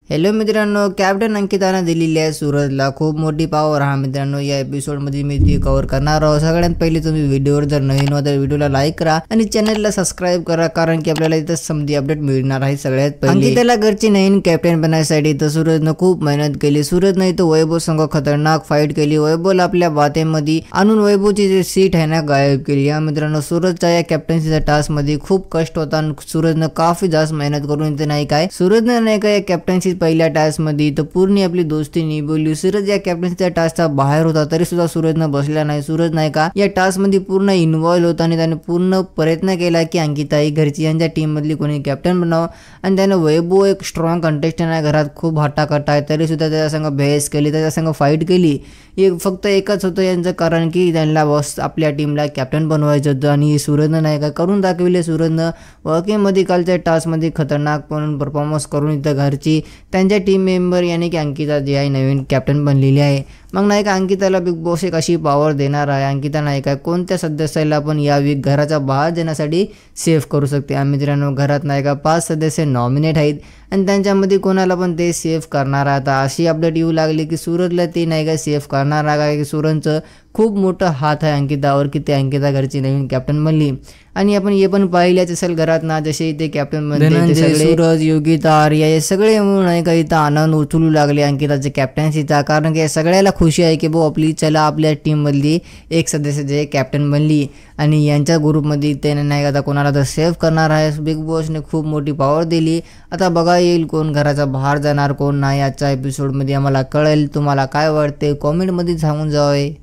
Hello मित्रांनो, captain अंकिताने दिलेली आहे सूरजला खूप मोठी पॉवर। हा मित्रांनो, या एपिसोडमध्ये मी ती कव्हर करणार आहोत। सगळ्यात पहिले तुम्ही व्हिडिओवर जर नवीन हो तर व्हिडिओला लाईक करा आणि चॅनलला सबस्क्राइब करा, कारण की आपल्याला इथं समधी अपडेट मिळणार आहे। सगळ्यात पहिले अंकिताला घरची नवीन कॅप्टन बनवण्यासाठी तर सूरजनं खूप मेहनत केली। सूरजने इथं वैभव संग खतरनाक फाईट केली। वैभवला आपल्या बातेमध्ये आणून वैभवची जी सीट आहे ना गायब केली। या मित्रांनो, सूरजच्या या कॅप्टन्सीच्या टास्क मध्ये खूप कष्ट होता आणि सूरजनं काफी जास्त मेहनत करून इथं नाही काय सूरजनं नाही का या कॅप्टन्सी पहिल्या टास्क मध्ये तर पूर्ण आपली दोस्ती निभवली। सूरज या कॅप्टन्सीच्या टास्कचा बाहेर होता तरी सुद्धा सूरजनं बसला नाही। सूरज नाही का या टास्क मध्ये पूर्ण इन्व्हॉल्व होता आणि त्याने पूर्ण प्रयत्न केला की अंकिता ही घरची यांच्या टीम मधली कोणी कॅप्टन बनावं। आणि त्याने वैभव एक स्ट्रॉंग कंटेस्टंट आहे, घरात खूप हट्टाकट्टा आहे, तरी सुद्धा त्याच्या संग बहस केली, त्याच्या संग फाईट केली। फक्त एकच होतं यांचं कारण की त्यांना बस आपल्या टीमला कॅप्टन बनवायचं होतं आणि सूरजनं नाही का करून दाखविले। सूरजनं वॉकिंग मध्ये कालच्या टास्क मध्ये खतरनाक पण परफॉर्मन्स करून इथं घरची त्यांच्या टीम मेंबर यानी की अंकिता जी आहे नवीन कॅप्टन बनलेली आहे। मग नाही का अंकिताला बिग बॉस एक अशी पॉवर देणार आहे। अंकिता नाही का कोणत्या सदस्याला पण या वीक घराच्या बाहेर देण्यासाठी सेव्ह करू शकते। मित्रांनो, घरात नाही का 5 सदस्य नॉमिनेट आहेत आणि त्यांच्यामध्ये कोणाला पण ते सेव्ह करणार आहे। आता अशी अपडेट येऊ लागली की सूरजला ते नाही का सेव्ह करणार आहे, की सूरजचं खूप मोठा हात आहे अंकितावर की ते अंकिता घरची नवीन कॅप्टन बनली। आणि आपण हे पण पाहिलेच असेल घरात ना जसे ते कॅप्टन बनले सगळे सूरज, योगिता, आर्या हे सगळे म्हणून नाही का इथं आनंद उचलू लागले अंकिताच्या कॅप्टन्सीचा, कारण की सगळ्याला खुशी आहे की भाऊ आपली चला आपल्या टीम मधली एक सदस्य जे कॅप्टन बनली आणि यांच्या ग्रुपमध्ये त्याने नाही आता कोणाला तर सेव्ह करणार आहे। बिग बॉसने खूप मोठी पॉवर दिली। आता बघा येईल कोण घराच्या बाहेर जाणार कोण नाही। आजच्या एपिसोडमध्ये आम्हाला कळेल। तुम्हाला काय वाटते कॉमेंटमध्ये सांगून जावे।